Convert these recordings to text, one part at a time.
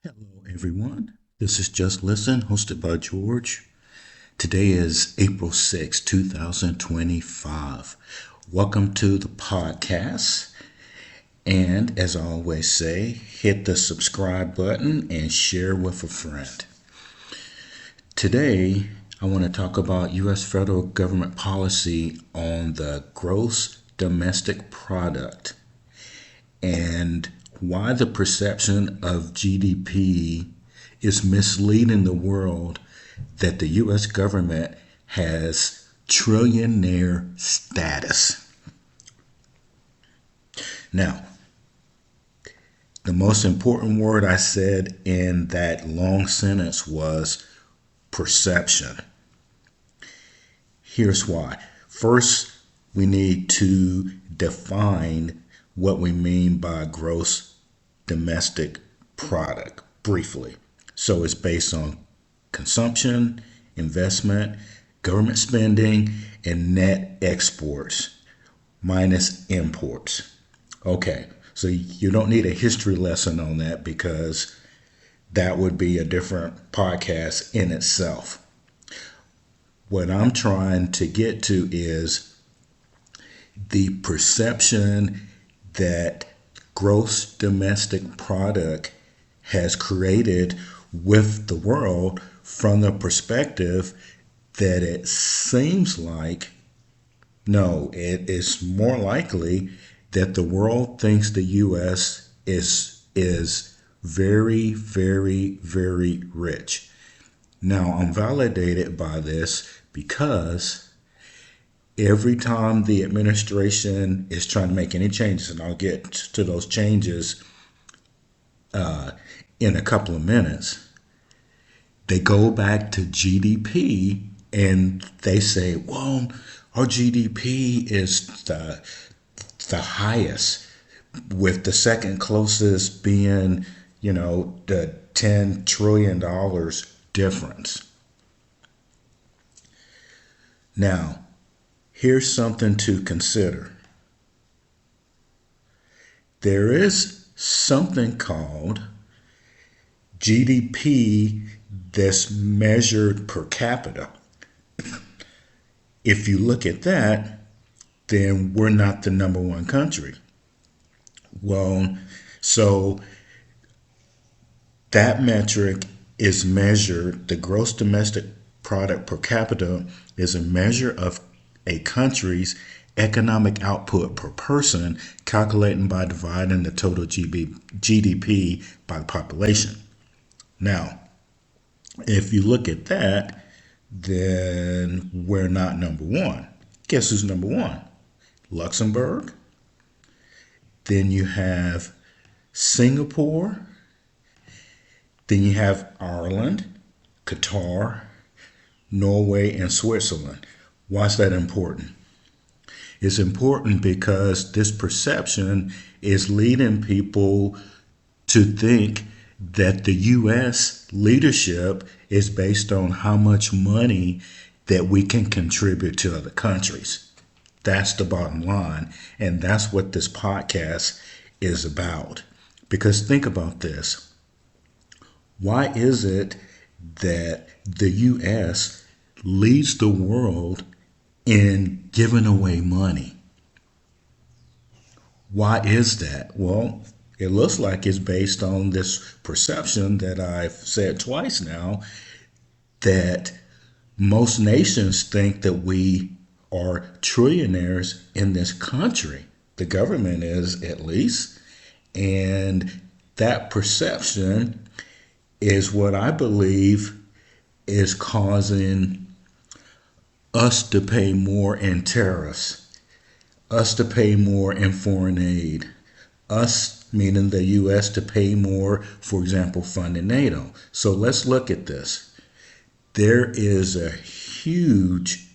Hello, everyone. This is Just Listen, hosted by George. Today is April 6, 2025. Welcome to the podcast. And as I always say, hit the subscribe button and share with a friend. Today, I want to talk about U.S. federal government policy on the gross domestic product and why the perception of GDP is misleading the world that the U.S. government has trillionaire status. Now, the most important word I said in that long sentence was perception. Here's why. First, we need to define what we mean by gross domestic product briefly. So it's based on consumption, investment, government spending, and net exports minus imports. Okay, so you don't need a history lesson on that because that would be a different podcast in itself. What I'm trying to get to is the perception that gross domestic product has created with the world from the perspective that it seems like, no, it is more likely that the world thinks the U.S. is very, very, very rich. Now, I'm validated by this because every time the administration is trying to make any changes, and I'll get to those changes in a couple of minutes, they go back to GDP and they say, well, our GDP is the highest, with the second closest being, the $10 trillion difference. Now, here's something to consider. There is something called GDP that's measured per capita. If you look at that, then we're not the number one country. Well, so that metric is measured, the gross domestic product per capita is a measure of a country's economic output per person, calculated by dividing the total GDP by the population. Now, if you look at that, then we're not number one. Guess who's number one? Luxembourg. Then you have Singapore. Then you have Ireland, Qatar, Norway, and Switzerland. Why is that important? It's important because this perception is leading people to think that the U.S. leadership is based on how much money that we can contribute to other countries. That's the bottom line. And that's what this podcast is about. Because think about this. Why is it that the U.S. leads the world in giving away money? Why is that? Well, it looks like it's based on this perception that I've said twice now, that most nations think that we are trillionaires in this country. The government is, at least. And that perception is what I believe is causing us to pay more in tariffs, us to pay more in foreign aid, us, meaning the U.S., to pay more, for example, funding NATO. So let's look at this. There is a huge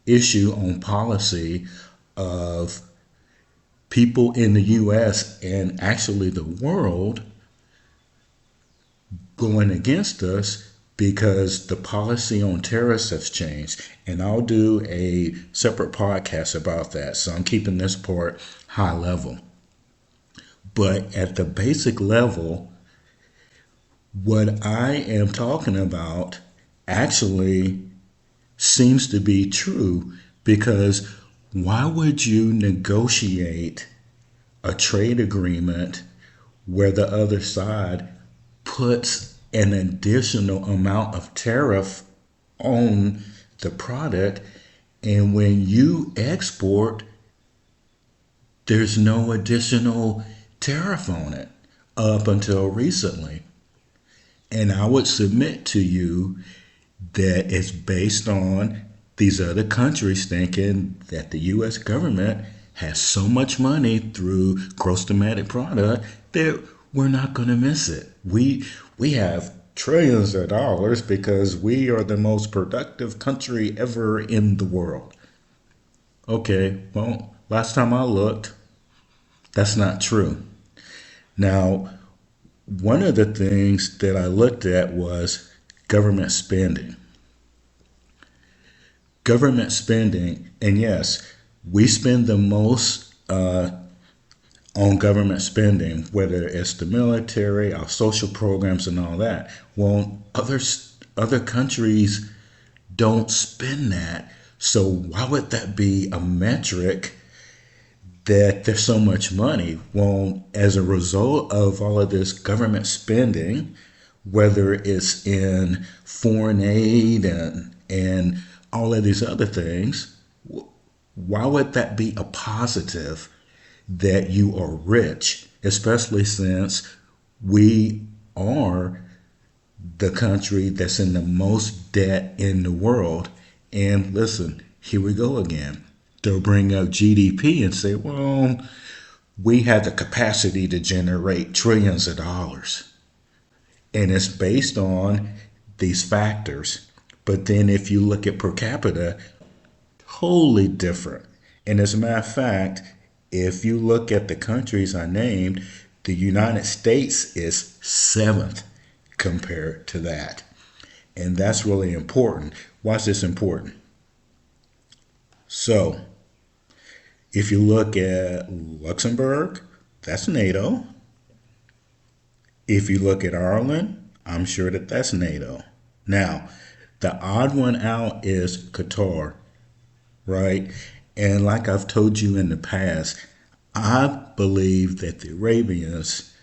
issue on policy of people in the U.S. and actually the world going against us because the policy on tariffs has changed. And I'll do a separate podcast about that. So I'm keeping this part high level. But at the basic level, What I am talking about actually seems to be true because why would you negotiate a trade agreement where the other side puts an additional amount of tariff on the product, and when you export, there's no additional tariff on it up until recently? And I would submit to you that it's based on these other countries thinking that the US government has so much money through gross domestic product that we're not going to miss it. We have trillions of dollars because we are the most productive country ever in the world. Okay, well, last time I looked, that's not true. Now, one of the things that I looked at was government spending. Government spending, and yes, we spend the most on government spending, whether it's the military, our social programs, and all that. Well, other countries don't spend that. So why would that be a metric that there's so much money? Well, as a result of all of this government spending, whether it's in foreign aid and all of these other things, why would that be a positive that you are rich, especially since we are the country that's in the most debt in the world? And listen, here we go again. They'll bring up GDP and say, well, we have the capacity to generate trillions of dollars. And it's based on these factors. But then if you look at per capita, totally different. And as a matter of fact, if you look at the countries I named, the United States is seventh compared to that. And that's really important. Why is this important? So, if you look at Luxembourg, that's NATO. If you look at Ireland, I'm sure that that's NATO. Now, the odd one out is Qatar, right? And like I've told you in the past, I believe that the Arabians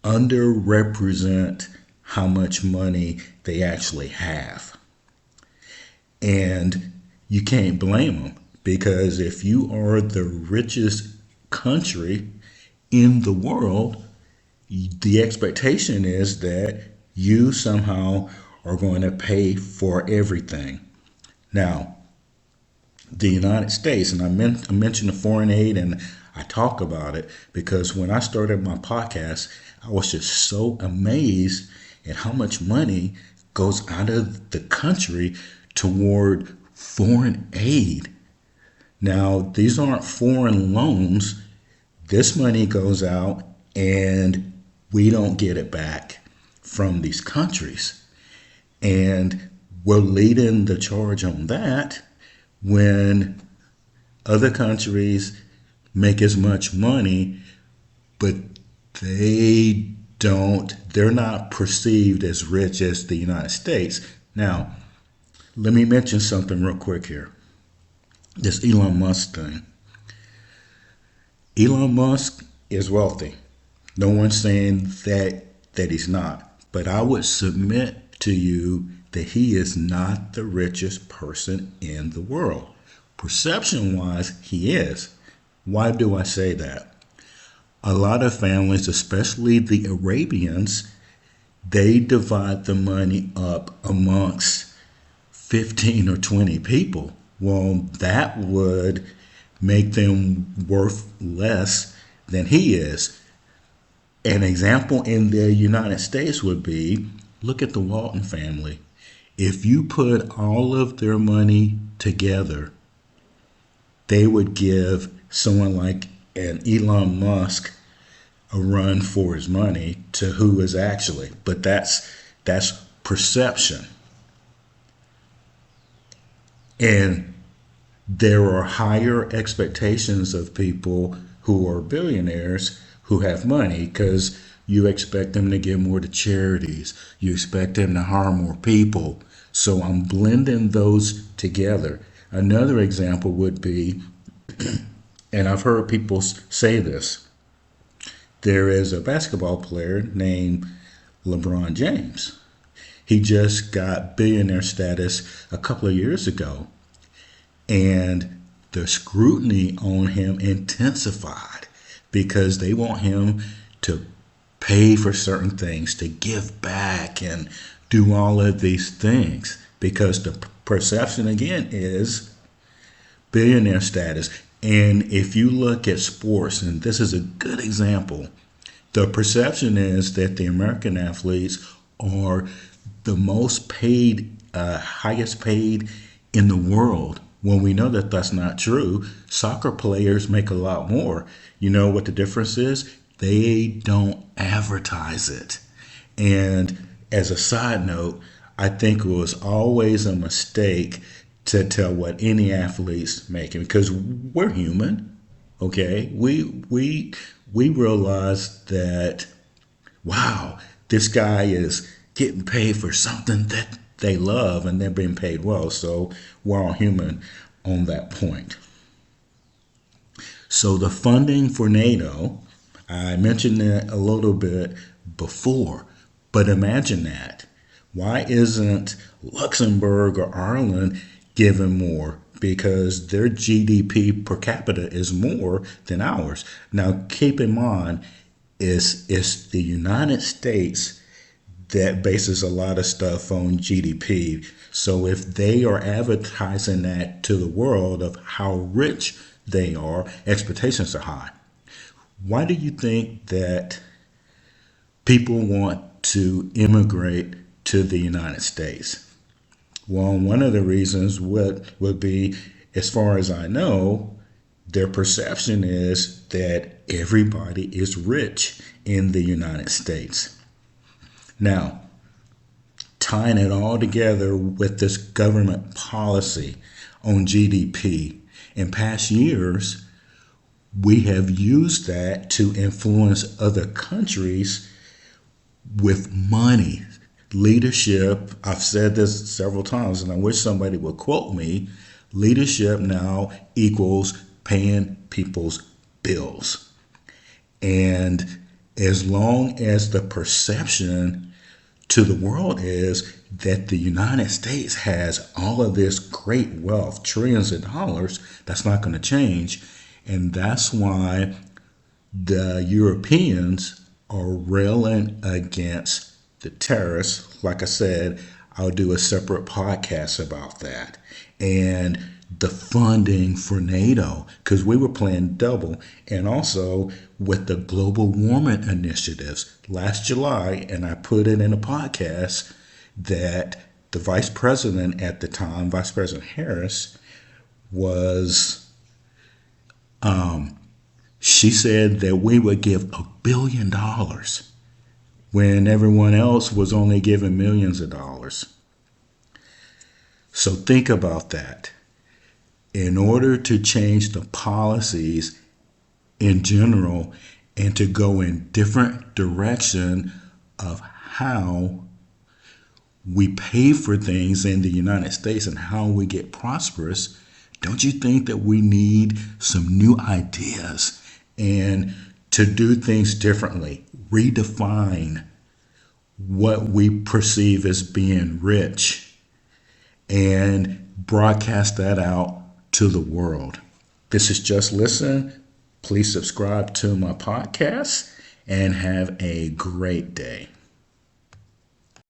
underrepresent how much money they actually have. And you can't blame them because if you are the richest country in the world, the expectation is that you somehow are going to pay for everything. Now, the United States, and I mentioned the foreign aid, and I talk about it because when I started my podcast, I was just so amazed at how much money goes out of the country toward foreign aid. Now, these aren't foreign loans. This money goes out and we don't get it back from these countries. And we're leading the charge on that when other countries make as much money, but they're not perceived as rich as the United States. Now, let me mention something real quick here. This Elon Musk thing. Elon Musk is wealthy. No one's saying that he's not. But I would submit to you that he is not the richest person in the world. Perception-wise, he is. Why do I say that? A lot of families, especially the Arabians, they divide the money up amongst 15 or 20 people. Well, that would make them worth less than he is. An example in the United States would be, look at the Walton family. If you put all of their money together, they would give someone like an Elon Musk a run for his money to who is actually. But that's perception. And there are higher expectations of people who are billionaires who have money because You expect them to give more to charities. You expect them to hire more people. So I'm blending those together. Another example would be, and I've heard people say this, there is a basketball player named LeBron James. He just got billionaire status a couple of years ago, and the scrutiny on him intensified because they want him to pay for certain things, to give back and do all of these things because the perception again is billionaire status. And if you look at sports, and this is a good example, the perception is that the American athletes are the most paid, highest paid in the world. When we know that that's not true, soccer players make a lot more. You know what the difference is? They don't advertise it. And as a side note, I think it was always a mistake to tell what any athlete's making because we're human. Okay, we realize that wow, this guy is getting paid for something that they love and they're being paid well. So we're all human on that point. So the funding for NATO, I mentioned that a little bit before, but imagine that. Why isn't Luxembourg or Ireland given more? Because their GDP per capita is more than ours. Now, keep in mind, it's the United States that bases a lot of stuff on GDP. So if they are advertising that to the world of how rich they are, expectations are high. Why do you think that people want to immigrate to the United States? Well, one of the reasons would be, as far as I know, their perception is that everybody is rich in the United States. Now, tying it all together with this government policy on GDP, in past years, we have used that to influence other countries with money. Leadership, I've said this several times, and I wish somebody would quote me. Leadership now equals paying people's bills. And as long as the perception to the world is that the United States has all of this great wealth, trillions of dollars, that's not going to change. And that's why the Europeans are railing against the terrorists. Like I said, I'll do a separate podcast about that. And the funding for NATO, because we were playing double. And also with the global warming initiatives last July, and I put it in a podcast that the vice president at the time, Vice President Harris, she said that we would give $1 billion when everyone else was only giving millions of dollars. So think about that. In order to change the policies in general and to go in different direction of how we pay for things in the United States and how we get prosperous, don't you think that we need some new ideas and to do things differently, redefine what we perceive as being rich and broadcast that out to the world? This is Just Listen. Please subscribe to my podcast and have a great day.